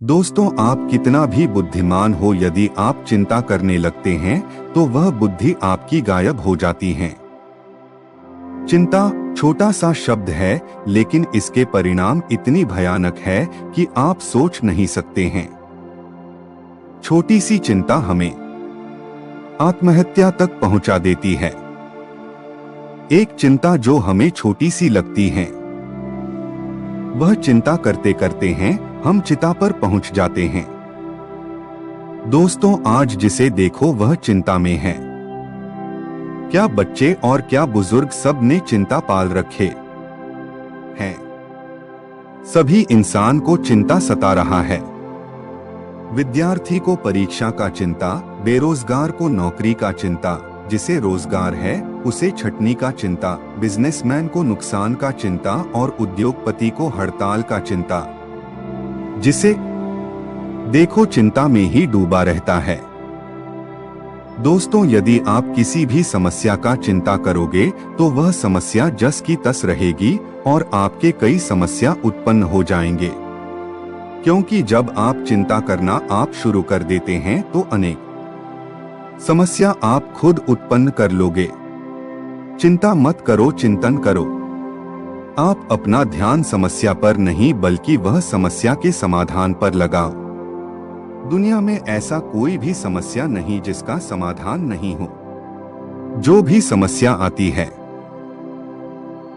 दोस्तों, आप कितना भी बुद्धिमान हो, यदि आप चिंता करने लगते हैं तो वह बुद्धि आपकी गायब हो जाती है। चिंता छोटा सा शब्द है, लेकिन इसके परिणाम इतनी भयानक है कि आप सोच नहीं सकते हैं। छोटी सी चिंता हमें आत्महत्या तक पहुंचा देती है। एक चिंता जो हमें छोटी सी लगती है, वह चिंता करते करते हैं हम चिता पर पहुंच जाते हैं। दोस्तों, आज जिसे देखो वह चिंता में है। क्या बच्चे और क्या बुजुर्ग, सब ने चिंता पाल रखे हैं। सभी इंसान को चिंता सता रहा है। विद्यार्थी को परीक्षा का चिंता, बेरोजगार को नौकरी का चिंता, जिसे रोजगार है उसे छटनी का चिंता, बिजनेसमैन को नुकसान का चिंता और उद्योगपति को हड़ताल का चिंता। जिसे देखो चिंता में ही डूबा रहता है। दोस्तों, यदि आप किसी भी समस्या का चिंता करोगे तो वह समस्या जस की तस रहेगी और आपके कई समस्या उत्पन्न हो जाएंगे। क्योंकि जब आप चिंता करना आप शुरू कर देते हैं तो अनेक समस्या आप खुद उत्पन्न कर लोगे। चिंता मत करो, चिंतन करो। आप अपना ध्यान समस्या पर नहीं बल्कि वह समस्या के समाधान पर लगाओ। दुनिया में ऐसा कोई भी समस्या नहीं जिसका समाधान नहीं हो। जो भी समस्या आती है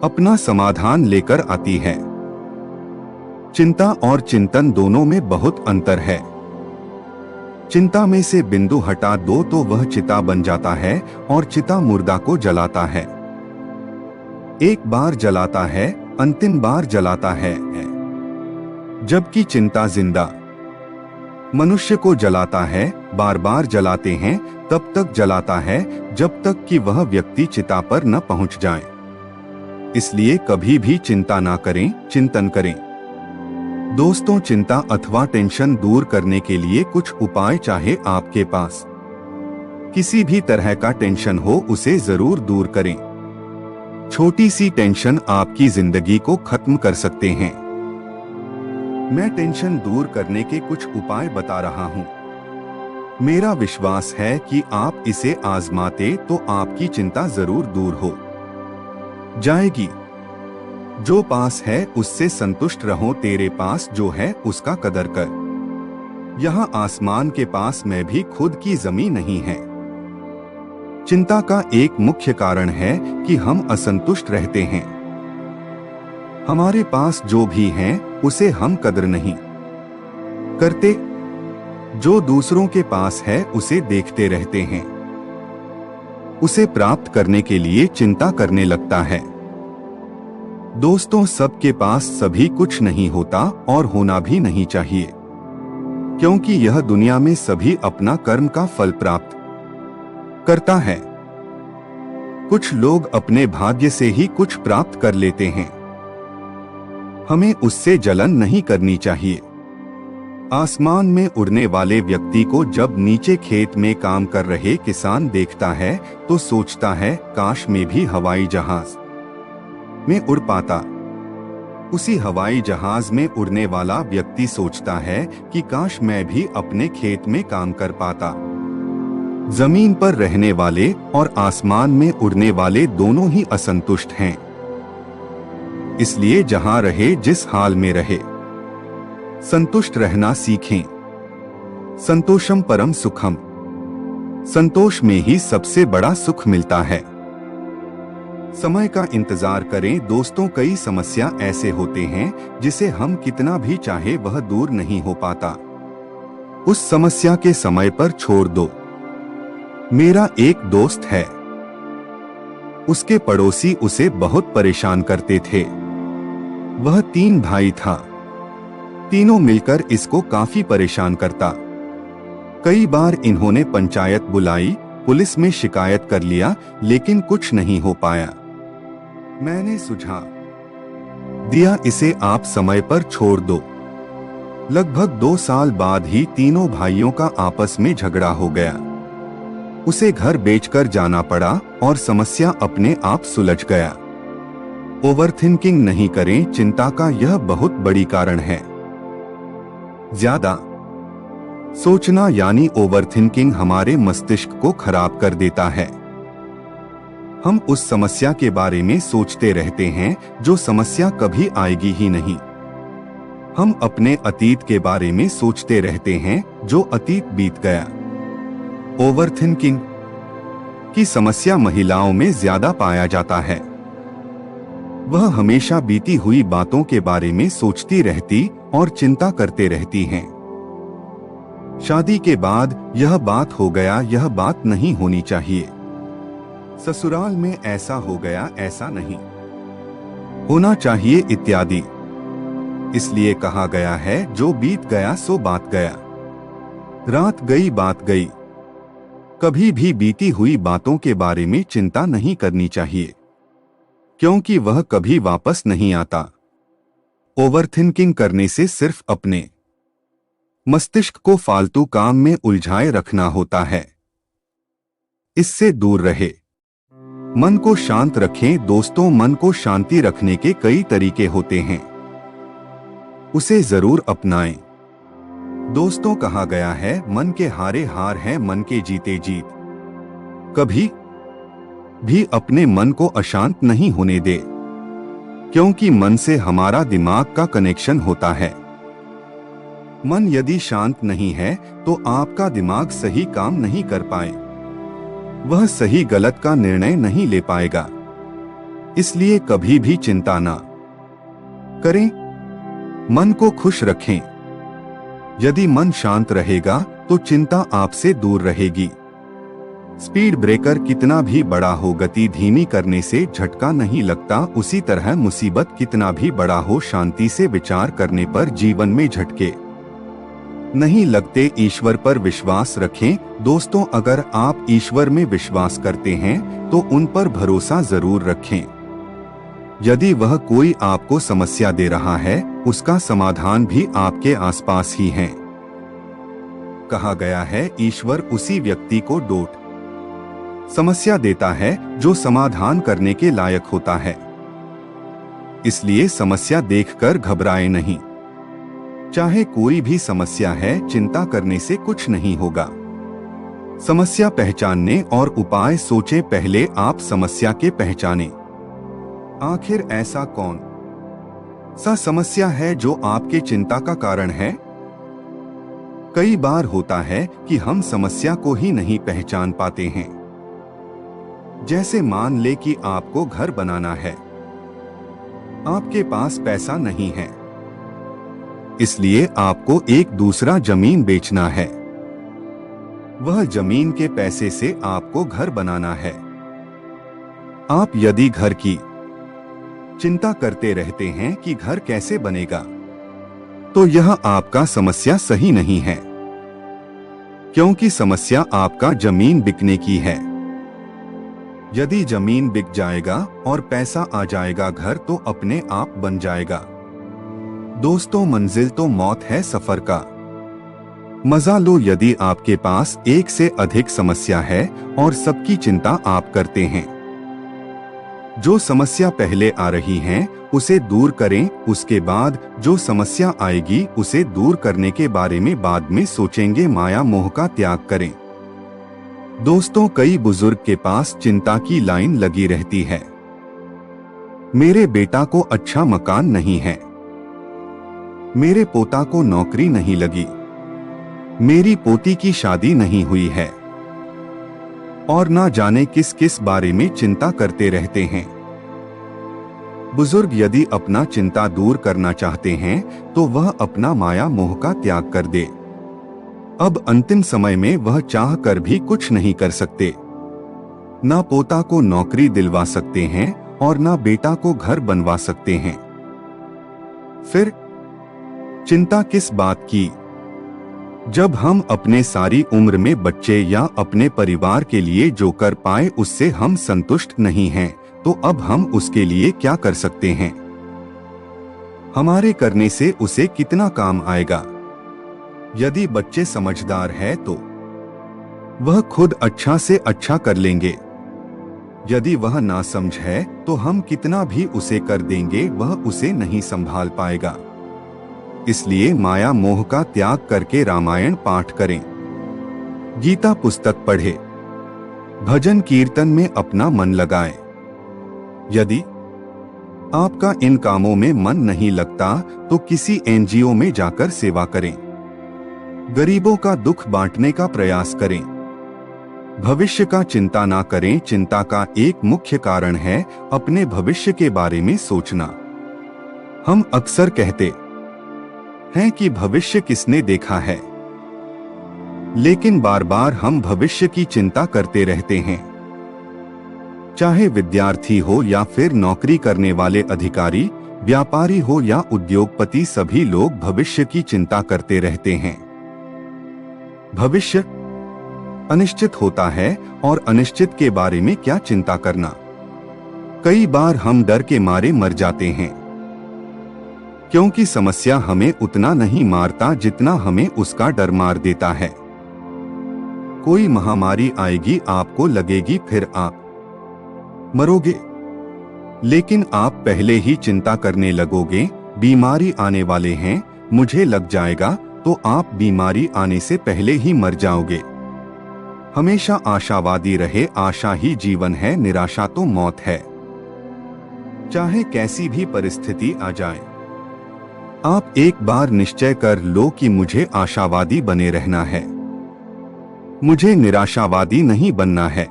अपना समाधान लेकर आती है। चिंता और चिंतन दोनों में बहुत अंतर है। चिंता में से बिंदु हटा दो तो वह चिता बन जाता है और चिता मुर्दा को जलाता है। एक बार जलाता है, अंतिम बार जलाता है। जबकि चिंता जिंदा मनुष्य को जलाता है, बार बार जलाते हैं, तब तक जलाता है जब तक कि वह व्यक्ति चिता पर न पहुंच जाए। इसलिए कभी भी चिंता ना करें, चिंतन करें। दोस्तों, चिंता अथवा टेंशन दूर करने के लिए कुछ उपाय चाहे आपके पास किसी भी तरह का टेंशन हो, उसे जरूर दूर करें। छोटी सी टेंशन आपकी जिंदगी को खत्म कर सकते हैं। मैं टेंशन दूर करने के कुछ उपाय बता रहा हूं। मेरा विश्वास है कि आप इसे आजमाते तो आपकी चिंता जरूर दूर हो जाएगी। जो पास है उससे संतुष्ट रहो, तेरे पास जो है उसका कदर कर। यहाँ आसमान के पास में भी खुद की जमीन नहीं है। चिंता का एक मुख्य कारण है कि हम असंतुष्ट रहते हैं। हमारे पास जो भी है उसे हम कदर नहीं करते। जो दूसरों के पास है उसे देखते रहते हैं। उसे प्राप्त करने के लिए चिंता करने लगता है। दोस्तों, सबके पास सभी कुछ नहीं होता और होना भी नहीं चाहिए, क्योंकि यह दुनिया में सभी अपना कर्म का फल प्राप्त करता है। कुछ लोग अपने भाग्य से ही कुछ प्राप्त कर लेते हैं। हमें उससे जलन नहीं करनी चाहिए। आसमान में उड़ने वाले व्यक्ति को जब नीचे खेत में काम कर रहे किसान देखता है तो सोचता है, काश मैं भी हवाई जहाज में उड़ पाता। उसी हवाई जहाज में उड़ने वाला व्यक्ति सोचता है कि काश मैं भी अपने खेत में काम कर पाता। जमीन पर रहने वाले और आसमान में उड़ने वाले दोनों ही असंतुष्ट हैं। इसलिए जहां रहे, जिस हाल में रहे, संतुष्ट रहना सीखें। संतोषम परम सुखम। संतोष में ही सबसे बड़ा सुख मिलता है। समय का इंतजार करें। दोस्तों, कई समस्या ऐसे होते हैं जिसे हम कितना भी चाहे वह दूर नहीं हो पाता। उस समस्या के समय पर छोड़ दो। मेरा एक दोस्त है, उसके पड़ोसी उसे बहुत परेशान करते थे। वह 3 भाई था। तीनों मिलकर इसको काफी परेशान करता। कई बार इन्होंने पंचायत बुलाई, पुलिस में शिकायत कर लिया, लेकिन कुछ नहीं हो पाया। मैंने सुझाव दिया, इसे आप समय पर छोड़ दो। लगभग 2 साल बाद ही तीनों भाइयों का आपस में झगड़ा हो गया। उसे घर बेचकर जाना पड़ा और समस्या अपने आप सुलझ गया। ओवरथिंकिंग नहीं करें, चिंता का यह बहुत बड़ी कारण है। ज्यादा सोचना यानी ओवरथिंकिंग हमारे मस्तिष्क को खराब कर देता है। हम उस समस्या के बारे में सोचते रहते हैं जो समस्या कभी आएगी ही नहीं। हम अपने अतीत के बारे में सोचते रहते हैं जो अतीत बीत गया। ओवरथिंकिंग की समस्या महिलाओं में ज्यादा पाया जाता है। वह हमेशा बीती हुई बातों के बारे में सोचती रहती और चिंता करते रहती हैं। शादी के बाद यह बात हो गया, यह बात नहीं होनी चाहिए। ससुराल में ऐसा हो गया, ऐसा नहीं होना चाहिए इत्यादि। इसलिए कहा गया है जो बीत गया सो बात गया। रात गई बात गई। कभी भी बीती हुई बातों के बारे में चिंता नहीं करनी चाहिए, क्योंकि वह कभी वापस नहीं आता। ओवरथिंकिंग करने से सिर्फ अपने मस्तिष्क को फालतू काम में उलझाए रखना होता है। इससे दूर रहे। मन को शांत रखें। दोस्तों, मन को शांति रखने के कई तरीके होते हैं, उसे जरूर अपनाएं। दोस्तों, कहा गया है मन के हारे हार है, मन के जीते जीत। कभी भी अपने मन को अशांत नहीं होने दे, क्योंकि मन से हमारा दिमाग का कनेक्शन होता है। मन यदि शांत नहीं है तो आपका दिमाग सही काम नहीं कर पाए, वह सही गलत का निर्णय नहीं ले पाएगा। इसलिए कभी भी चिंता ना करें, मन को खुश रखें। यदि मन शांत रहेगा तो चिंता आपसे दूर रहेगी। स्पीड ब्रेकर कितना भी बड़ा हो, गति धीमी करने से झटका नहीं लगता। उसी तरह मुसीबत कितना भी बड़ा हो, शांति से विचार करने पर जीवन में झटके नहीं लगते। ईश्वर पर विश्वास रखें। दोस्तों, अगर आप ईश्वर में विश्वास करते हैं तो उन पर भरोसा जरूर रखें। यदि वह कोई आपको समस्या दे रहा है, उसका समाधान भी आपके आसपास ही है। कहा गया है ईश्वर उसी व्यक्ति को डोट समस्या देता है जो समाधान करने के लायक होता है। इसलिए समस्या देखकर घबराए नहीं। चाहे कोई भी समस्या है, चिंता करने से कुछ नहीं होगा। समस्या पहचानने और उपाय सोचें। पहले आप समस्या के पहचानें। आखिर ऐसा कौन सा समस्या है जो आपके चिंता का कारण है? कई बार होता है कि हम समस्या को ही नहीं पहचान पाते हैं। जैसे मान ले कि आपको घर बनाना है, आपके पास पैसा नहीं है, इसलिए आपको एक दूसरा जमीन बेचना है। वह जमीन के पैसे से आपको घर बनाना है। आप यदि घर की चिंता करते रहते हैं कि घर कैसे बनेगा, तो यह आपका समस्या सही नहीं है, क्योंकि समस्या आपका जमीन बिकने की है। यदि जमीन बिक जाएगा और पैसा आ जाएगा, घर तो अपने आप बन जाएगा। दोस्तों, मंजिल तो मौत है, सफर का मजा लो। यदि आपके पास एक से अधिक समस्या है और सबकी चिंता आप करते हैं, जो समस्या पहले आ रही है उसे दूर करें। उसके बाद जो समस्या आएगी उसे दूर करने के बारे में बाद में सोचेंगे। माया मोह का त्याग करें। दोस्तों, कई बुजुर्ग के पास चिंता की लाइन लगी रहती है। मेरे बेटा को अच्छा मकान नहीं है, मेरे पोता को नौकरी नहीं लगी, मेरी पोती की शादी नहीं हुई है, और ना जाने किस किस बारे में चिंता करते रहते हैं। बुजुर्ग यदि अपना चिंता दूर करना चाहते हैं तो वह अपना माया मोह का त्याग कर दे। अब अंतिम समय में वह चाह कर भी कुछ नहीं कर सकते। ना पोता को नौकरी दिलवा सकते हैं और ना बेटा को घर बनवा सकते हैं। फिर चिंता किस बात की? जब हम अपने सारी उम्र में बच्चे या अपने परिवार के लिए जो कर पाए उससे हम संतुष्ट नहीं हैं, तो अब हम उसके लिए क्या कर सकते हैं? हमारे करने से उसे कितना काम आएगा? यदि बच्चे समझदार है तो वह खुद अच्छा से अच्छा कर लेंगे। यदि वह नासमझ है तो हम कितना भी उसे कर देंगे, वह उसे नहीं संभाल पाएगा। इसलिए माया मोह का त्याग करके रामायण पाठ करें, गीता पुस्तक पढ़ें, भजन कीर्तन में अपना मन लगाएं। यदि आपका इन कामों में मन नहीं लगता तो किसी एनजीओ में जाकर सेवा करें, गरीबों का दुख बांटने का प्रयास करें। भविष्य का चिंता ना करें। चिंता का एक मुख्य कारण है अपने भविष्य के बारे में सोचना। हम अक्सर कहते हैं कि भविष्य किसने देखा है, लेकिन बार बार हम भविष्य की चिंता करते रहते हैं। चाहे विद्यार्थी हो या फिर नौकरी करने वाले अधिकारी, व्यापारी हो या उद्योगपति, सभी लोग भविष्य की चिंता करते रहते हैं। भविष्य अनिश्चित होता है और अनिश्चित के बारे में क्या चिंता करना। कई बार हम डर के मारे मर जाते हैं, क्योंकि समस्या हमें उतना नहीं मारता जितना हमें उसका डर मार देता है। कोई महामारी आएगी, आपको लगेगी फिर आप मरोगे, लेकिन आप पहले ही चिंता करने लगोगे, बीमारी आने वाले हैं, मुझे लग जाएगा, तो आप बीमारी आने से पहले ही मर जाओगे। हमेशा आशावादी रहे। आशा ही जीवन है, निराशा तो मौत है। चाहे कैसी भी परिस्थिति आ जाए, आप एक बार निश्चय कर लो कि मुझे आशावादी बने रहना है, मुझे निराशावादी नहीं बनना है।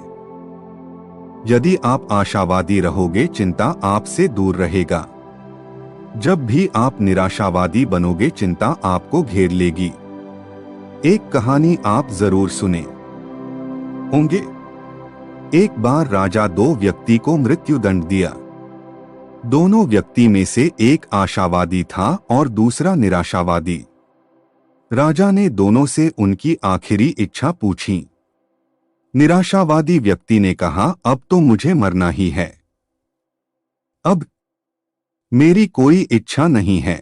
यदि आप आशावादी रहोगे, चिंता आपसे दूर रहेगा। जब भी आप निराशावादी बनोगे, चिंता आपको घेर लेगी। एक कहानी आप जरूर सुने होंगे। एक बार राजा दो व्यक्ति को मृत्युदंड दिया। दोनों व्यक्ति में से एक आशावादी था और दूसरा निराशावादी। राजा ने दोनों से उनकी आखिरी इच्छा पूछी। निराशावादी व्यक्ति ने कहा, अब तो मुझे मरना ही है, अब मेरी कोई इच्छा नहीं है,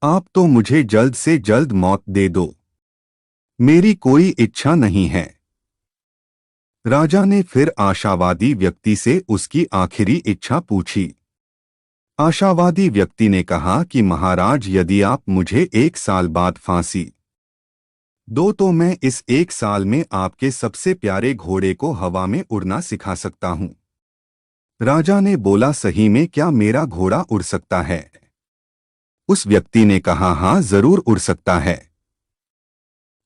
आप तो मुझे जल्द से जल्द मौत दे दो, मेरी कोई इच्छा नहीं है। राजा ने फिर आशावादी व्यक्ति से उसकी आखिरी इच्छा पूछी। आशावादी व्यक्ति ने कहा कि महाराज, यदि आप मुझे 1 साल बाद फांसी दो तो मैं इस 1 साल में आपके सबसे प्यारे घोड़े को हवा में उड़ना सिखा सकता हूं। राजा ने बोला, सही में क्या मेरा घोड़ा उड़ सकता है? उस व्यक्ति ने कहा, हां जरूर उड़ सकता है।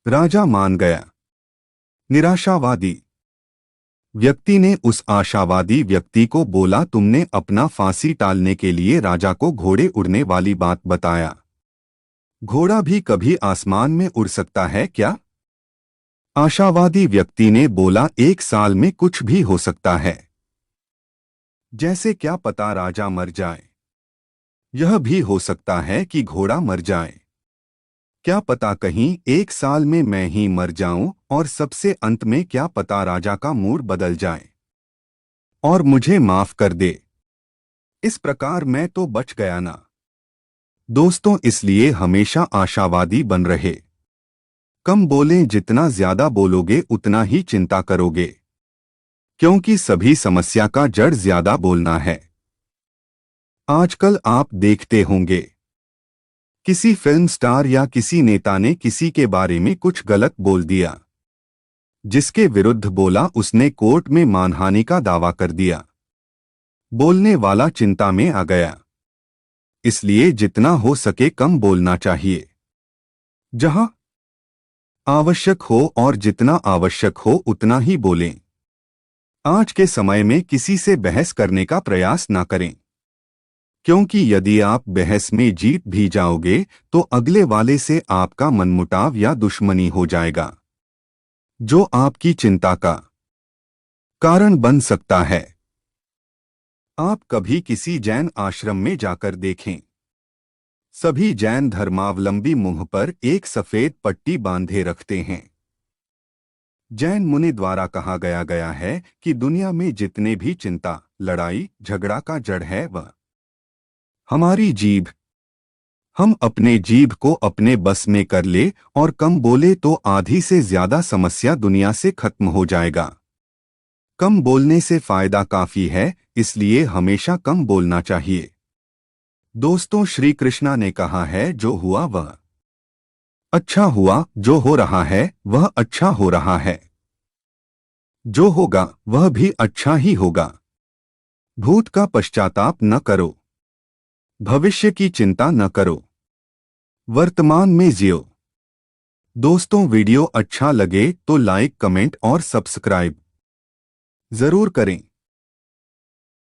राजा मान गया। निराशावादी व्यक्ति ने उस आशावादी व्यक्ति को बोला, तुमने अपना फांसी टालने के लिए राजा को घोड़े उड़ने वाली बात बताया, घोड़ा भी कभी आसमान में उड़ सकता है क्या? आशावादी व्यक्ति ने बोला, 1 साल में कुछ भी हो सकता है, जैसे क्या पता राजा मर जाए, यह भी हो सकता है कि घोड़ा मर जाए, क्या पता कहीं 1 साल में मैं ही मर जाऊं, और सबसे अंत में क्या पता राजा का मूड बदल जाए और मुझे माफ कर दे। इस प्रकार मैं तो बच गया ना। दोस्तों, इसलिए हमेशा आशावादी बन रहे। कम बोलें, जितना ज्यादा बोलोगे उतना ही चिंता करोगे, क्योंकि सभी समस्या का जड़ ज्यादा बोलना है। आजकल आप देखते होंगे, किसी फिल्म स्टार या किसी नेता ने किसी के बारे में कुछ गलत बोल दिया, जिसके विरुद्ध बोला, उसने कोर्ट में मानहानि का दावा कर दिया। बोलने वाला चिंता में आ गया। इसलिए जितना हो सके कम बोलना चाहिए, जहां आवश्यक हो, और जितना आवश्यक हो उतना ही बोलें। आज के समय में किसी से बहस करने का प्रयास ना करें, क्योंकि यदि आप बहस में जीत भी जाओगे तो अगले वाले से आपका मनमुटाव या दुश्मनी हो जाएगा, जो आपकी चिंता का कारण बन सकता है। आप कभी किसी जैन आश्रम में जाकर देखें, सभी जैन धर्मावलंबी मुंह पर एक सफेद पट्टी बांधे रखते हैं। जैन मुनि द्वारा कहा गया है कि दुनिया में जितने भी चिंता, लड़ाई झगड़ा का जड़ है वह हमारी जीभ। हम अपने जीभ को अपने बस में कर ले और कम बोले तो आधी से ज्यादा समस्या दुनिया से खत्म हो जाएगा। कम बोलने से फायदा काफी है, इसलिए हमेशा कम बोलना चाहिए। दोस्तों, श्री कृष्णा ने कहा है, जो हुआ वह अच्छा हुआ, जो हो रहा है वह अच्छा हो रहा है, जो होगा वह भी अच्छा ही होगा। भूत का पश्चाताप न करो, भविष्य की चिंता न करो, वर्तमान में जियो। दोस्तों, वीडियो अच्छा लगे तो लाइक, कमेंट और सब्सक्राइब जरूर करें।